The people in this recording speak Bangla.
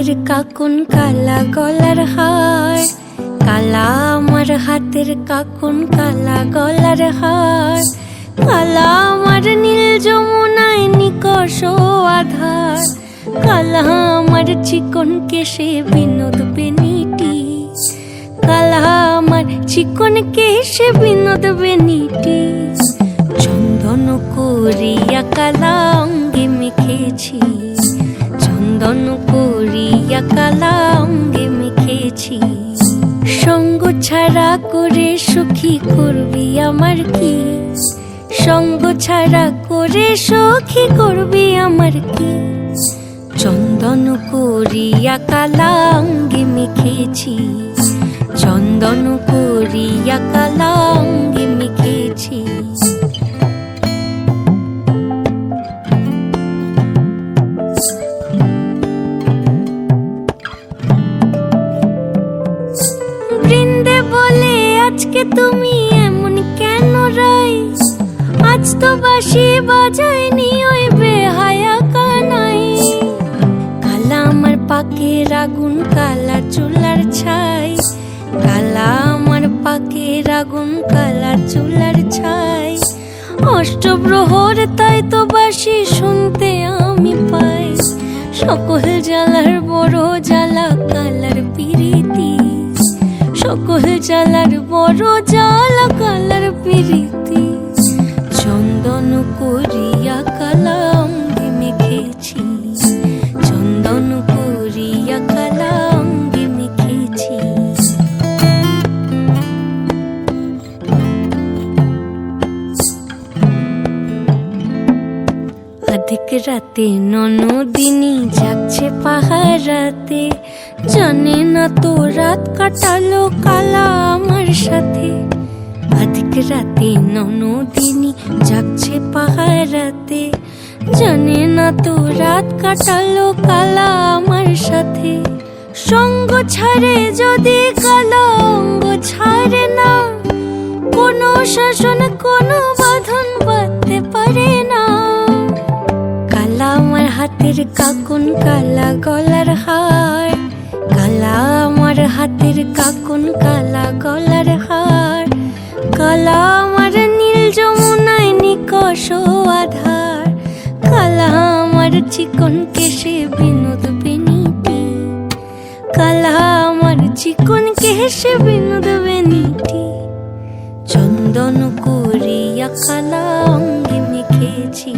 হাতের কাকুন কালা গলার হার, কালা আমার হাতের কাকুন কালা গলার হার, কালা আমার নীল যমুনায় নিকষ আধার, কালা আমার চিকন কেশে বিনোদ বেনিটি, কালা আমার চিকন কেশে বিনোদ বেনিটি। চন্দন করিয়া কালা অঙ্গে মেখেছি, চন্দন করিয়া কালা অঙ্গে মেখেছি। সঙ্গ ছাড়া করে সুখী করবি আমার কি, সঙ্গ ছাড়া করে সখী করবি আমার কি। চন্দন করিয়া কালা অঙ্গে মেখেছি, চন্দন করিয়া কালা অঙ্গে মেখেছি। বৃন্দে বলে আজকে তুমি এমন কেন রাই, আজ তো বাঁশি বাজায়নি ওই বেহায়া কানাই। কালা আমার পাকের আগুন কালা চুলার ছাই, কালা আমার পাকের আগুন কালা চুলার ছাই। অষ্টপ্রহর তাই তো বাঁশি শুনতে আমি পাই, সকল জ্বালার বড় জ্বালা কালার পিরিতি, সকল জ্বালার বড় জ্বালা কালার পিরিতি। চন্দন করিয়া কালা অঙ্গে মেখেছি, চন্দন করিয়া কালা অঙ্গে মেখেছি। অধিক রাতে ননদিনী যাচ্ছে পাহারাতে, জানে না তো রাত কাটালো কালা আমার সাথে। অধিক রাতে ননদিনী যাচ্ছে পাহারাতে, জানে না তো রাত কাটালো কালা আমার সাথে। সঙ্গ ছাড়ে যদি কালা অঙ্গ ছাড়ে না, কোনো শাসন কোনো বাঁধন বাঁধতে পারে না। কালা আমার হাতের কাকুন কালা গলার হার, কালা আমার হাতের কাকুন কালা গলার হার, কালা আমার নীল যমুনায় নিকষ আধার, কালা আমার চিকন কেশে বিনোদ বেনিটি, কালা আমার চিকন কেশে বিনোদ বেনিটি। চন্দন করিয়া কালা অঙ্গে মেখেছি।